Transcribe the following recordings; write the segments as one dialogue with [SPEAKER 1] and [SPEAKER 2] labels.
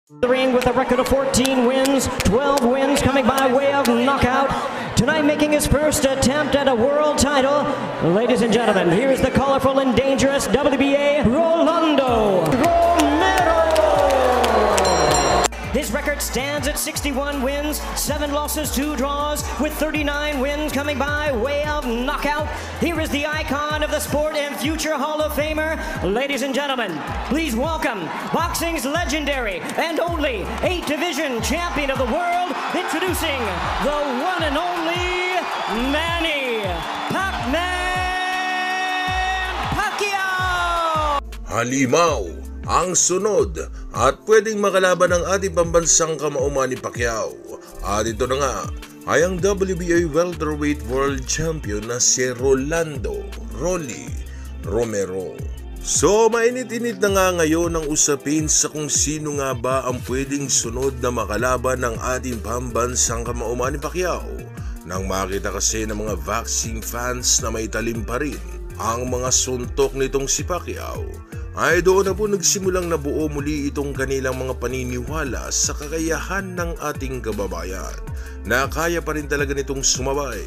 [SPEAKER 1] The ring with a record of 14 wins, 12 wins coming by way of knockout. Tonight making his first attempt at a world title. Ladies and gentlemen, here's the colorful and dangerous WBA Rolando Romero. His record stands at 61 wins, 7 losses, 2 draws, with 39 wins coming by way of knockout. Here is the icon of the sport and future Hall of Famer. Ladies and gentlemen, please welcome boxing's legendary and only 8-division champion of the world, introducing the one and only Manny Pacman Pacquiao!
[SPEAKER 2] Halimaw ang sunod at pwedeng makalaban ng ating pambansang kamao Manny Pacquiao. At ito na nga ay ang WBA Welterweight World Champion na si Rolando "Rolly" Romero. So mainit-init na nga ngayon ang usapin sa kung sino nga ba ang pwedeng sunod na makalaban ng ating pambansang kamao Manny Pacquiao. Nang makita kasi ng mga boxing fans na may talim pa rin ang mga suntok nitong si Pacquiao, ay doon na po nagsimulang nabuo muli itong kanilang mga paniniwala sa kakayahan ng ating kababayan na kaya pa rin talaga nitong sumabay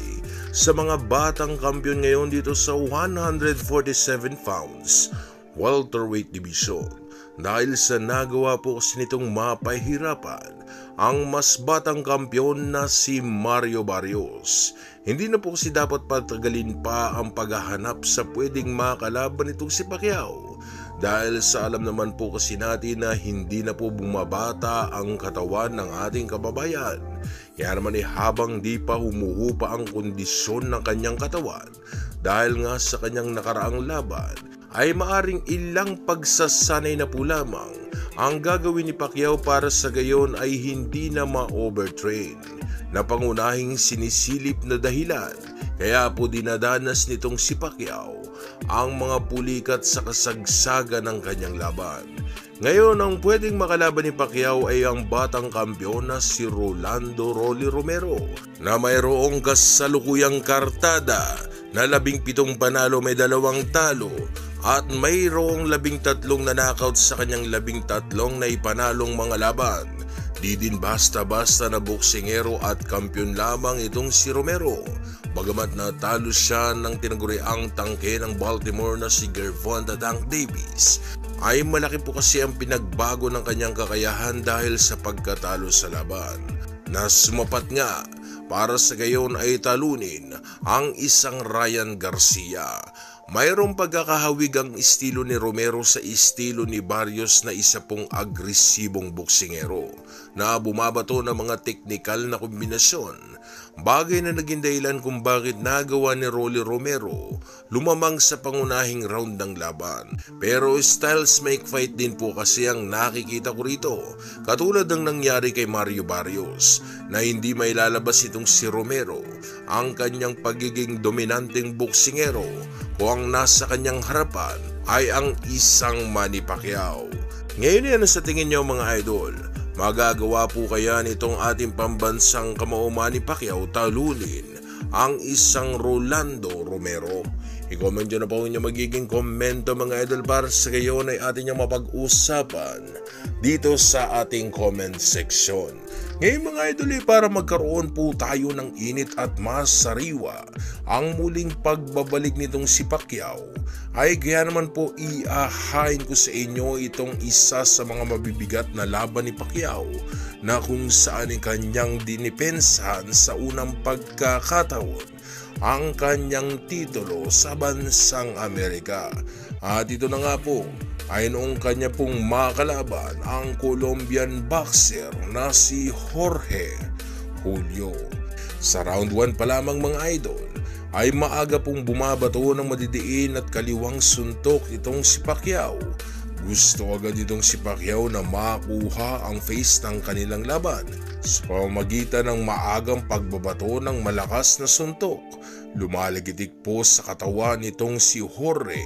[SPEAKER 2] sa mga batang kampiyon ngayon dito sa 147 pounds welterweight division, dahil sa nagawa po kasi nitong mapahirapan ang mas batang kampiyon na si Mario Barrios. Hindi na po kasi dapat patagalin pa ang paghahanap sa pwedeng makalaban nitong si Pacquiao, dahil sa alam naman po kasi natin na hindi na po bumabata ang katawan ng ating kababayan. Kaya naman habang di pa humuhupa ang kondisyon ng kanyang katawan dahil nga sa kanyang nakaraang laban, ay maaring ilang pagsasanay na po lamang ang gagawin ni Pacquiao para sa gayon ay hindi na ma-overtrain na pangunahing sinisilip na dahilan kaya po dinadanas nitong si Pacquiao ang mga pulikat sa kasagsagan ng kanyang laban. Ngayon, ang pwedeng makalaban ni Pacquiao ay ang batang kampiyon na si Rolando "Rolly" Romero na mayroong kasalukuyang kartada na 17 panalo, may 2 talo at mayroong 13 na knockout sa kanyang 13 na ipanalong mga laban. Di din basta-basta na boksingero at kampiyon lamang itong si Romero. Bagamat natalo siya ng tinaguriang tangke ng Baltimore na si Gervonta Tank Davis, ay malaki po kasi ang pinagbago ng kanyang kakayahan dahil sa pagkatalo sa laban, na sumapat nga para sa gayon ay talunin ang isang Ryan Garcia. Mayroong pagkakahawig ang estilo ni Romero sa estilo ni Barrios na isa pong agresibong boksingero na bumabato ng mga teknikal na kombinasyon. Bagay na naging dahilan kung bakit nagawa ni Rolly Romero lumamang sa pangunahing round ng laban. Pero styles make fight din po kasi ang nakikita ko rito, katulad ng nangyari kay Mario Barrios, na hindi may lalabas itong si Romero ang kanyang pagiging dominanteng boksingero kung ang nasa kanyang harapan ay ang isang Manny Pacquiao. Ngayon yan sa tingin niyo mga idol, magagawa po kaya nitong ating pambansang kamao Manny Pacquiao talunin ang isang Rolando Romero? I-comment nyo na po yung magiging komento mga idol para sa gayon ay atin yung mapag-usapan dito sa ating comment section. Ngayon mga idol, para magkaroon po tayo ng init at masariwa ang muling pagbabalik nitong si Pacquiao, ay kaya naman po iahain ko sa inyo itong isa sa mga mabibigat na laban ni Pacquiao na kung saan ang kanyang dinipensahan sa unang pagkakataon ang kanyang titulo sa bansang Amerika. At ito na nga po ay noong kanya pong makalaban ang Colombian boxer na si Jorge Julio. Sa round 1 pa lamang mga idol ay maaga pong bumabato ng madidiin at kaliwang suntok itong si Pacquiao. Gusto agad itong si Pacquiao na makuha ang face ng kanilang laban sa pamamagitan ng maagang pagbabato ng malakas na suntok. Lumalagitik po sa katawan nitong si Jorge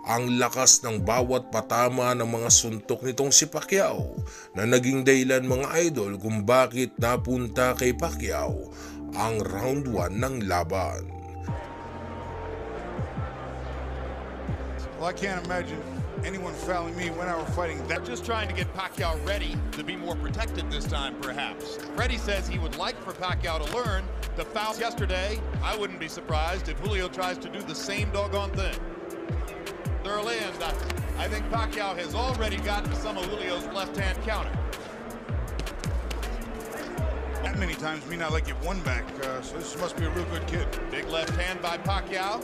[SPEAKER 2] ang lakas ng bawat patama ng mga suntok nitong si Pacquiao na naging dahilan mga idol kung bakit napunta kay Pacquiao ang round 1 ng laban.
[SPEAKER 3] Well, I can't imagine anyone fouling me when I were fighting.
[SPEAKER 4] They're just trying to get Pacquiao ready to be more protected this time, perhaps. Freddie says he would like for Pacquiao to learn the fouls yesterday. I wouldn't be surprised if Julio tries to do the same doggone thing. Early, and I think Pacquiao has already gotten some of Julio's left-hand counter.
[SPEAKER 3] That many times me not like get one back, so this must be a real good kid.
[SPEAKER 4] Big left hand by Pacquiao.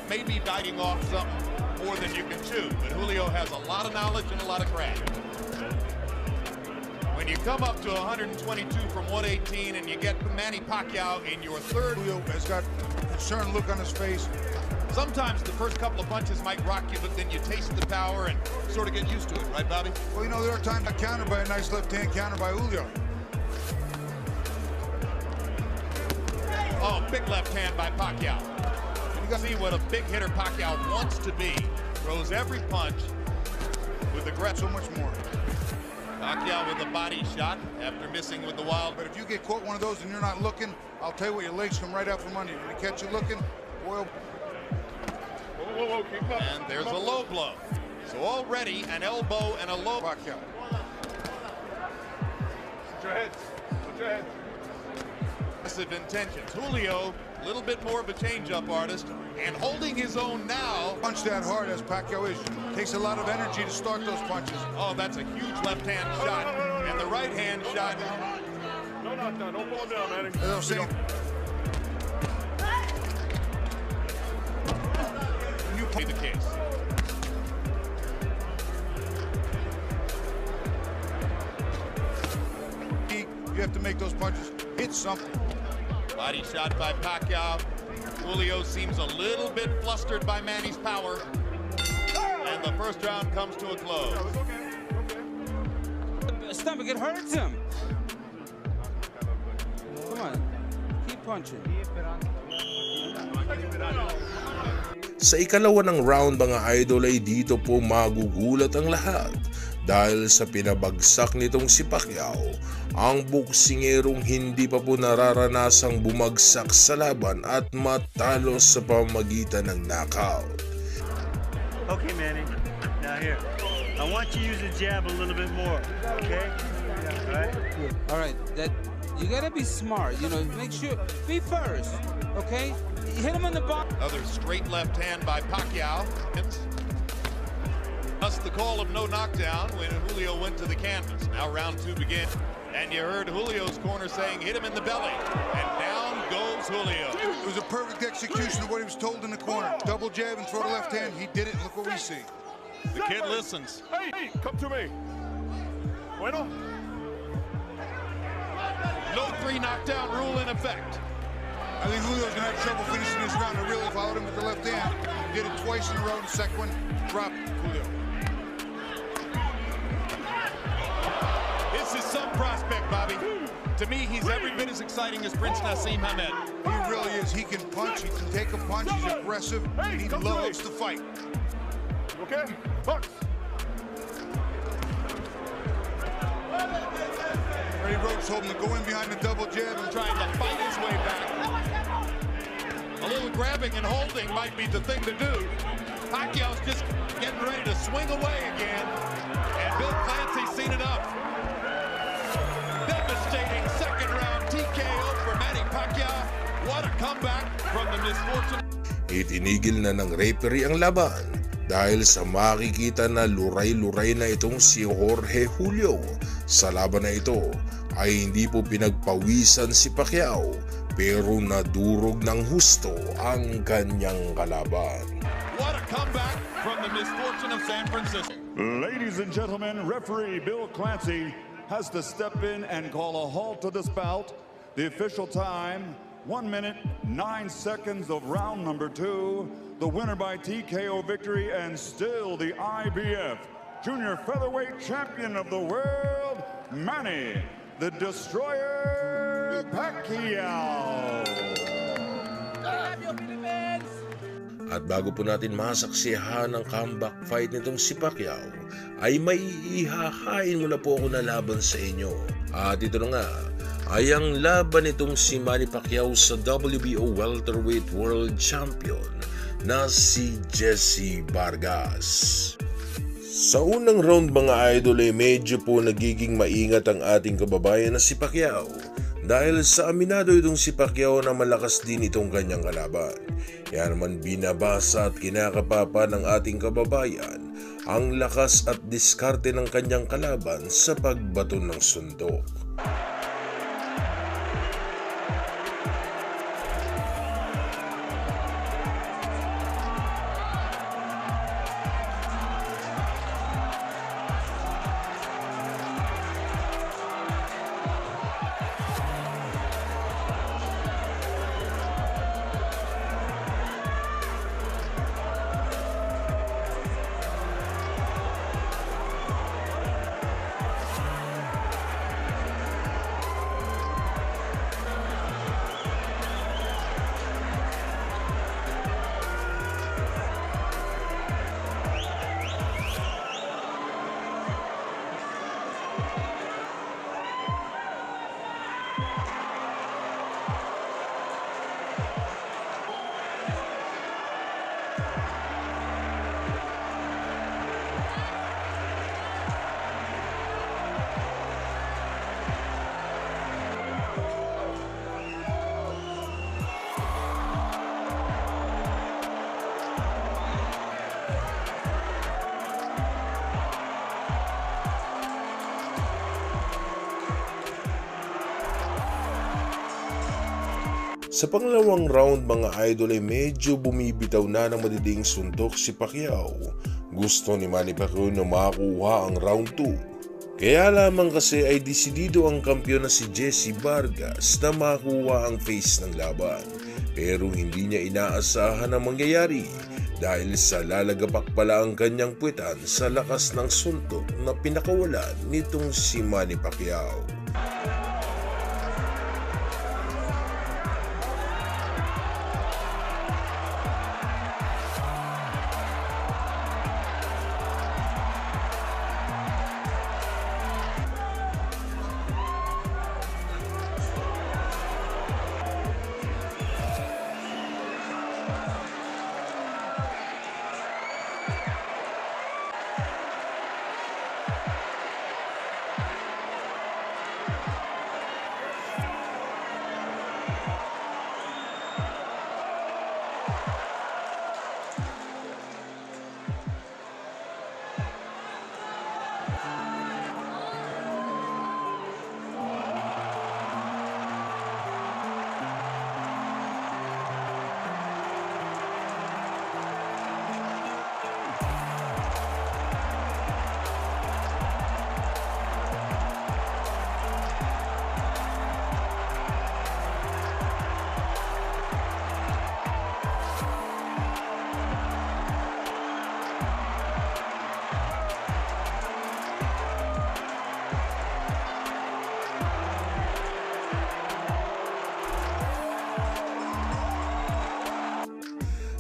[SPEAKER 4] Maybe biting off something more than you can chew, but Julio has a lot of knowledge and a lot of craft. When you come up to 122 from 118 and you get Manny Pacquiao in your third,
[SPEAKER 3] Julio has got a concerned look on his face.
[SPEAKER 4] Sometimes the first couple of punches might rock you, but then you taste the power and sort of get used to it, right, Bobby?
[SPEAKER 3] Well, you know, there are times I countered by a nice left-hand counter by Julio.
[SPEAKER 4] Oh, big left hand by Pacquiao. You can see what a big hitter Pacquiao wants to be. Throws every punch with aggression.
[SPEAKER 3] So much more.
[SPEAKER 4] Pacquiao with a body shot after missing with the wild.
[SPEAKER 3] But if you get caught one of those and you're not looking, I'll tell you what, your legs come right out from under you. When they catch you looking, boy.
[SPEAKER 5] Whoa, keep up.
[SPEAKER 4] And there's a low blow. So already an elbow and a low.
[SPEAKER 3] Pacquiao.
[SPEAKER 5] Put your heads. Put your heads.
[SPEAKER 4] Aggressive intentions. Julio, a little bit more of a change-up artist, and holding his own now.
[SPEAKER 3] Punch that hard as Pacquiao is. Takes a lot of energy to start those punches.
[SPEAKER 4] Oh, that's a huge left-hand shot. And the right-hand shot.
[SPEAKER 5] No knockdown. Don't fall down, Manny.
[SPEAKER 3] As I was saying,
[SPEAKER 4] You play the case.
[SPEAKER 3] you have to make those punches hit something.
[SPEAKER 4] Body shot by Pacquiao. Julio seems a little bit flustered by Manny's power. And the first round comes to a close.
[SPEAKER 6] Stomach, it hurts him. Come on, keep punching.
[SPEAKER 2] Sa ikalawa ng round mga idol ay dito po magugulat ang lahat dahil sa pinabagsak nitong si Pacquiao, ang boksingerong hindi pa po nararanasang bumagsak sa laban at matalo sa pamamagitan ng knockout.
[SPEAKER 7] Okay, Manny. Now here, I want you to use the jab a little bit more. Okay?
[SPEAKER 6] All right. That you gotta be smart. You know, make sure be first. Okay? Hit him on the bottom.
[SPEAKER 4] Another straight left hand by Pacquiao. Thus the call of no knockdown when Julio went to the canvas. Now round two begins. And you heard Julio's corner saying, hit him in the belly. And down goes Julio.
[SPEAKER 3] It was a perfect execution of what he was told in the corner. Double jab and throw the left hand. He did it. Look what we see.
[SPEAKER 4] The kid listens.
[SPEAKER 5] Hey, come to me. Bueno.
[SPEAKER 4] No three knockdown rule in effect.
[SPEAKER 3] I think Julio's gonna have trouble finishing this round. I really followed him with the left hand. Did it twice in a row. The second one, dropped Julio.
[SPEAKER 4] This is some prospect, Bobby. To me, he's every bit as exciting as Prince Nassim Hamed.
[SPEAKER 3] He really is. He can punch. He can take a punch. He's aggressive. And he loves to fight.
[SPEAKER 5] Okay? Box.
[SPEAKER 3] Freddie Roach told him to go in behind the double jab and
[SPEAKER 4] Trying to fight his way back. A little grabbing and holding might be the thing to do. Pacquiao's just getting ready to swing away again. And Bill Clancy's seen enough. Devastating second round TKO for Manny Pacquiao. What a comeback from the misfortune.
[SPEAKER 2] Itinigil na ng referee ang laban dahil sa makikita na luray-luray na itong si Jorge Julio. Sa laban na ito ay hindi po pinagpawisan si Pacquiao pero nadurog ng husto ang kanyang kalaban.
[SPEAKER 4] What a comeback from the misfortune of San Francisco.
[SPEAKER 8] Ladies and gentlemen, referee Bill Clancy has to step in and call a halt to this bout. The official time, 1 minute, 9 seconds of round number 2. The winner by TKO victory and still the IBF Junior Featherweight Champion of the World, Manny the Destroyer Pacquiao.
[SPEAKER 2] At bago po natin masaksihan ang comeback fight nitong si Pacquiao, ay may ihahain muna po ako na laban sa inyo. At ito na nga, ay ang laban nitong si Manny Pacquiao sa WBO Welterweight World Champion na si Jesse Vargas. Sa unang round mga idol ay medyo po nagiging maingat ang ating kababayan na si Pacquiao dahil sa aminado itong si Pacquiao na malakas din itong kanyang kalaban. Kaya naman binabasa at kinakapapa ng ating kababayan ang lakas at diskarte ng kanyang kalaban sa pagbato ng suntok. Sa pangalawang round mga idol ay medyo bumibitaw na ng matinding suntok si Pacquiao. Gusto ni Manny Pacquiao na makuha ang round 2. Kaya lamang kasi ay desidido ang kampiyon na si Jesse Vargas na makuha ang face ng laban. Pero hindi niya inaasahan ang mangyayari dahil sa lalagapak pala ang kanyang puwetan sa lakas ng suntok na pinakawalan nitong si Manny Pacquiao.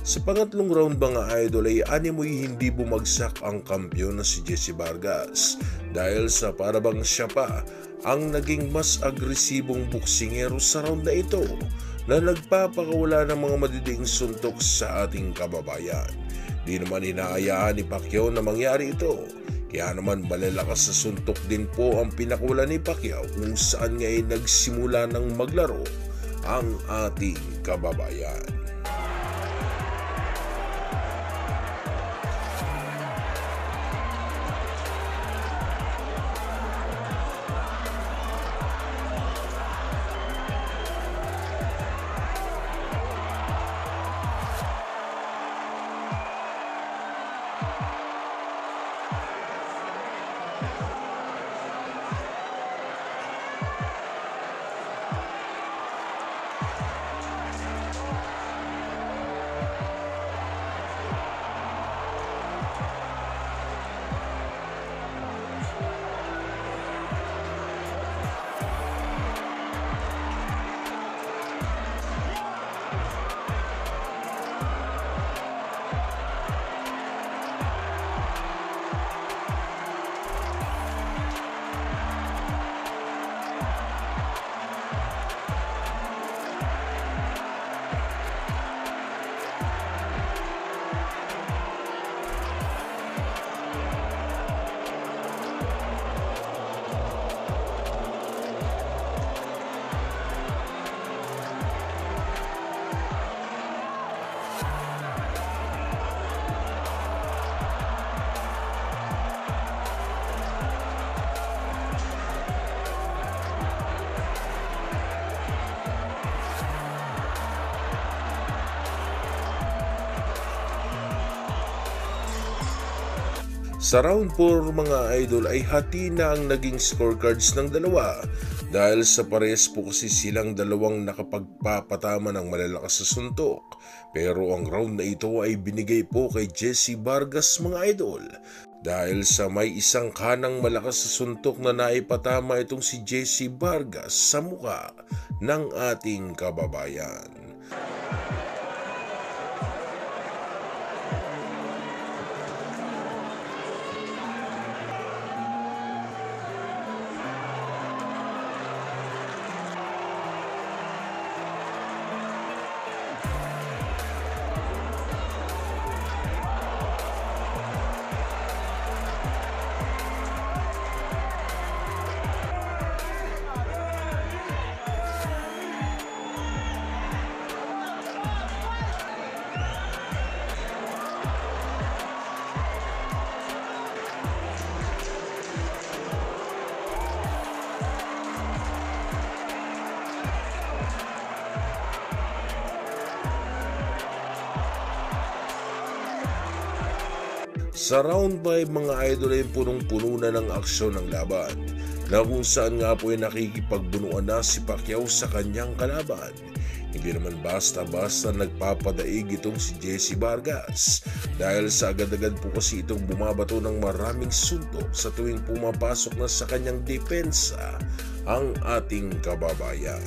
[SPEAKER 2] Sa pangatlong round mga idol ay animoy hindi bumagsak ang kampiyon na si Jesse Vargas dahil sa parabang siya pa ang naging mas agresibong boksingero sa round na ito na nagpapakawala ng mga matinding suntok sa ating kababayan. Di naman inaayaan ni Pacquiao na mangyari ito. Kaya naman malalakas sa suntok din po ang pinakawala ni Pacquiao kung saan nga ay nagsimula ng maglaro ang ating kababayan. Sa round 4 mga idol ay hati na ang naging scorecards ng dalawa dahil sa parehas po kasi silang dalawang nakapagpapatama ng malalakas sa suntok. Pero ang round na ito ay binigay po kay Jessie Vargas mga idol dahil sa may isang kanang malakas sa suntok na naipatama itong si Jessie Vargas sa mukha ng ating kababayan. Sa round 5 mga idol ay punong-puno na ng aksyon ng laban na kung saan nga po ay nakikipagbunuan na si Pacquiao sa kanyang kalaban. Hindi naman basta-basta nagpapadaig itong si Jessie Vargas dahil sa agad-agad po kasi itong bumabato ng maraming suntok sa tuwing pumapasok na sa kanyang depensa ang ating kababayan.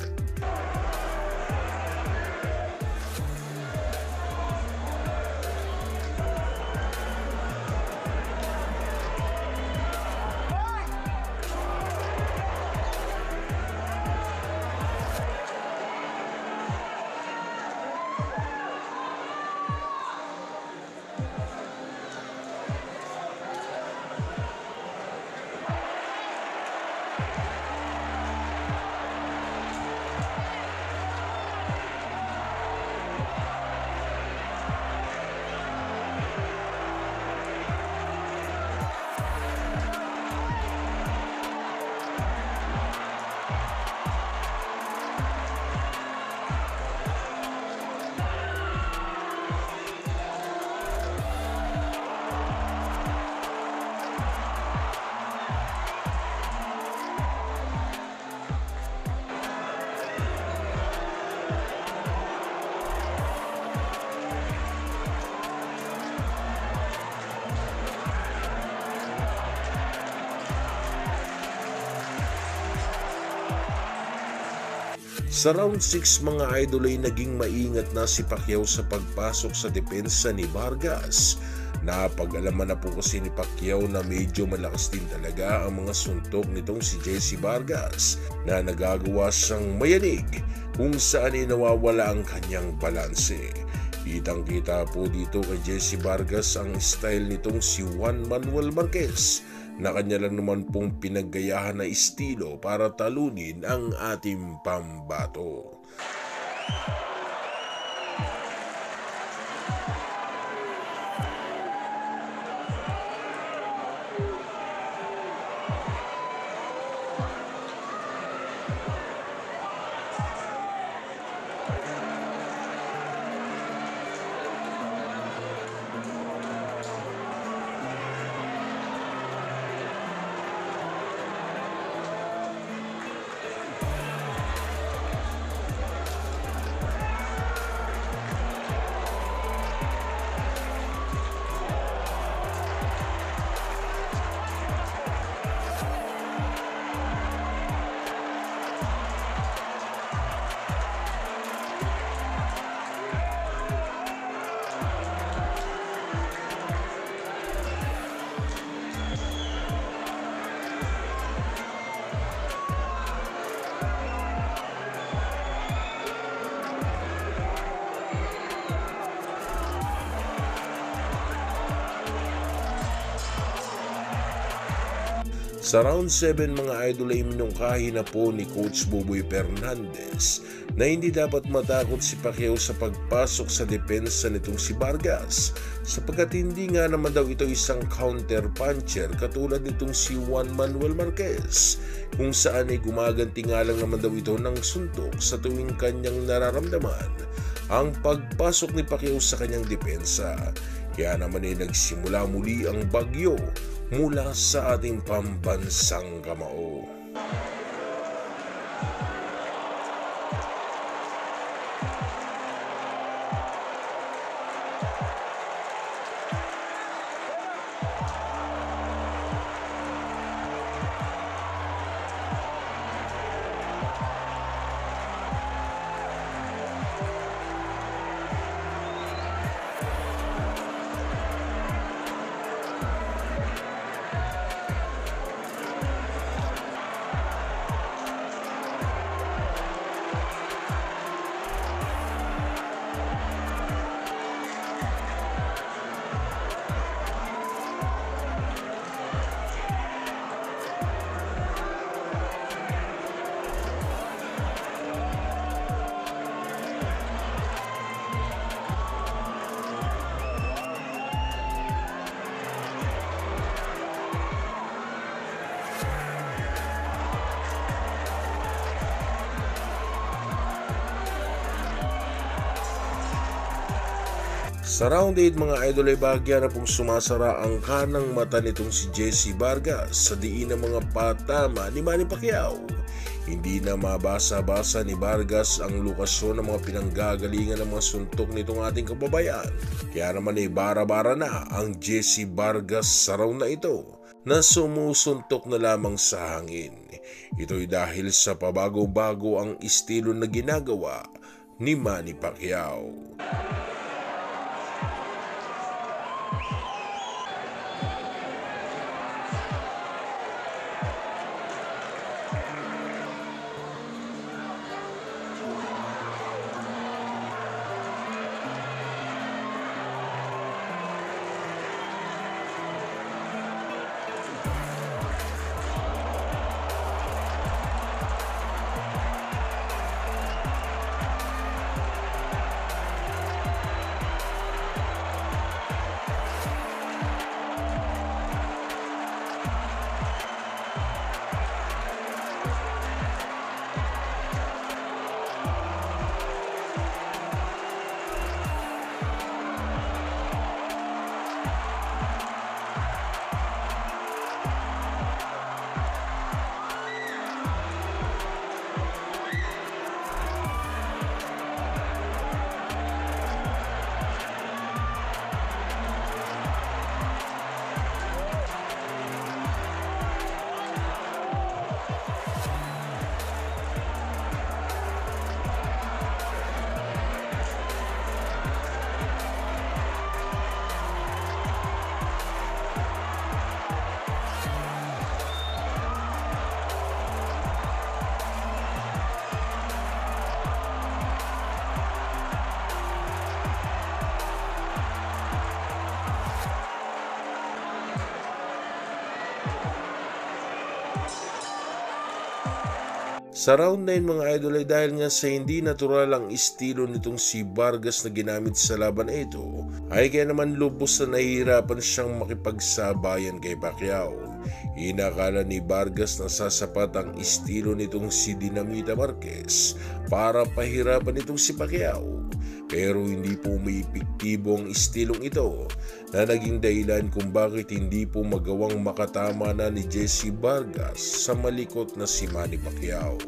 [SPEAKER 2] Sa round 6 mga idol ay naging maingat na si Pacquiao sa pagpasok sa depensa ni Vargas. Napag-alaman na po kasi ni Pacquiao na medyo malakas din talaga ang mga suntok nitong si Jessie Vargas na nagagawa siyang mayanig kung saan ay nawawala ang kanyang balanse. Kitang-kita po dito kay Jessie Vargas ang style nitong si Juan Manuel Marquez na kanya lang naman pong pinaggayahan na estilo para talunin ang ating pambato. Sa round 7 mga idol ay minungkahi na po ni Coach Boboy Fernandez na hindi dapat matakot si Pacquiao sa pagpasok sa depensa nitong si Vargas sapagkat hindi nga naman daw ito isang counter puncher katulad nitong si Juan Manuel Marquez kung saan ay gumaganti nga lang naman daw ito ng suntok sa tuwing kanyang nararamdaman ang pagpasok ni Pacquiao sa kanyang depensa. Kaya naman ay nagsimula muli ang bagyo mula sa ating pambansang kamao. Sa round 8 mga idol ay bahagya na pong sumasara ang kanang mata nitong si Jessie Vargas sa diin ng mga patama ni Manny Pacquiao. Hindi na mabasa-basa ni Vargas ang lokasyon ng mga pinanggagalingan ng mga suntok nitong ating kababayan. Kaya naman ay bara-bara na ang Jessie Vargas sa round na ito na sumusuntok na lamang sa hangin. Ito'y dahil sa pabago-bago ang estilo na ginagawa ni Manny Pacquiao. Sa round 9 mga idol ay dahil nga sa hindi natural ang estilo nitong si Vargas na ginamit sa laban ito, ay kaya naman lubos na nahihirapan siyang makipagsabayan kay Pacquiao. Inakala ni Vargas na sasapat ang estilo nitong si Dinamita Marquez para pahirapan itong si Pacquiao. Pero hindi po may epektibo ang estilong ito na naging dahilan kung bakit hindi po magawang makatama na ni Jessie Vargas sa malikot na si Manny Pacquiao.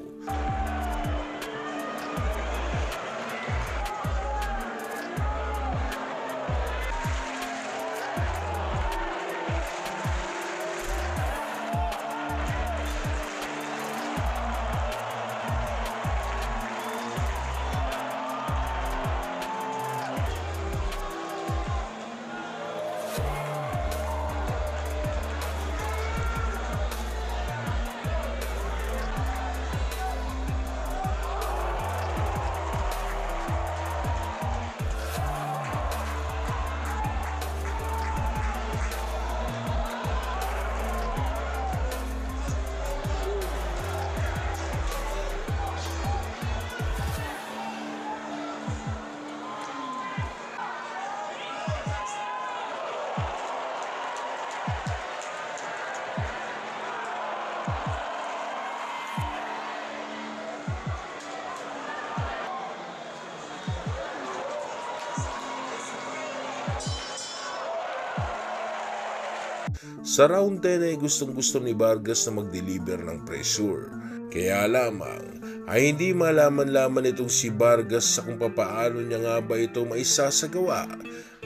[SPEAKER 2] Sa round 10 ay gustong-gusto ni Vargas na mag-deliver ng pressure. Kaya lamang ay hindi malaman-laman itong si Vargas sa kung papaano niya nga ba ito maisasagawa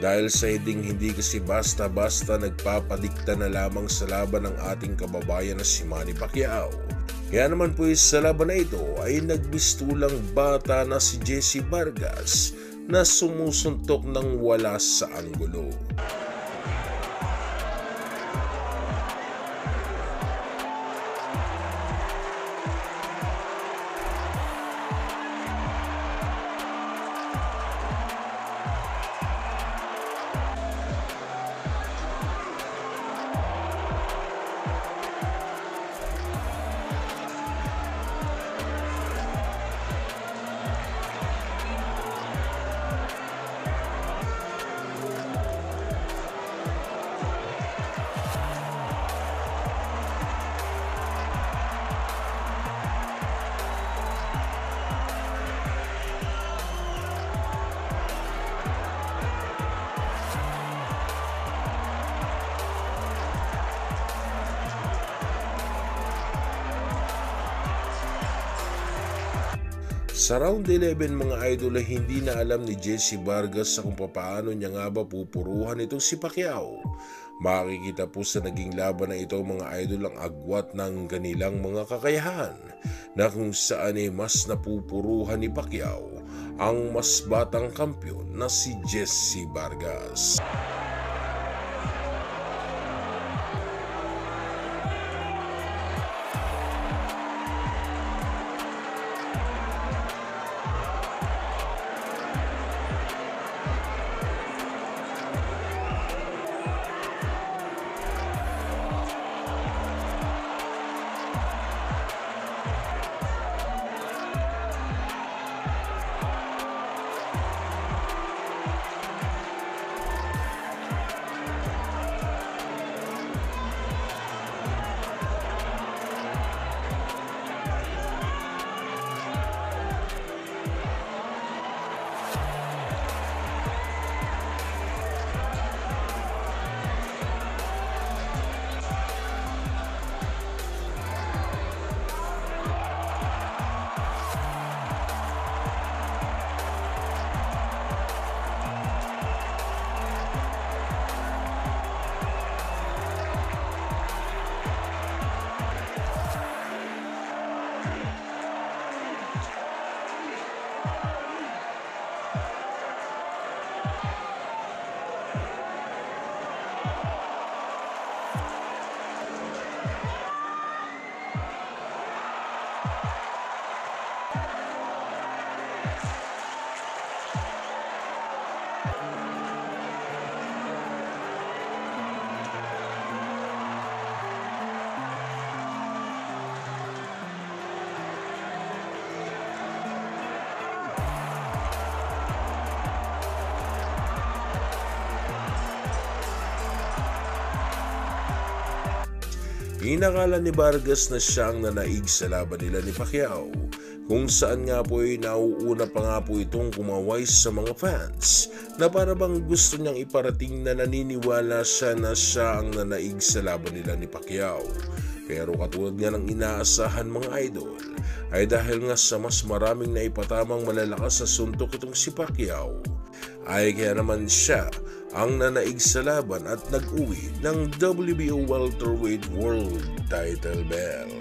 [SPEAKER 2] dahil sa hindi kasi basta-basta nagpapadikta na lamang sa laban ng ating kababayan na si Manny Pacquiao. Kaya naman po sa laban na ito ay nagbistulang bata na si Jesse Vargas na sumusuntok ng wala sa anggulo. Sa round 11 mga idol ay hindi na alam ni Jesse Vargas sa kung paano niya nga ba pupuruhan itong si Pacquiao. Makikita po sa naging laban na ito mga idol ang agwat ng kanilang mga kakayahan na kung saan ay mas napupuruhan ni Pacquiao ang mas batang kampyon na si Jesse Vargas. Inakala ni Vargas na siya ang nanaig sa laban nila ni Pacquiao, kung saan nga po ay nauuna pa nga po itong kumaway sa mga fans na para bang gusto niyang iparating na naniniwala siya na siya ang nanaig sa laban nila ni Pacquiao. Pero katulad nga ng inaasahan mga idol, ay dahil nga sa mas maraming naipatamang malalakas sa suntok itong si Pacquiao, ay kaya naman siya ang nanaig sa laban at nag-uwi ng WBO Welterweight World Title Belt.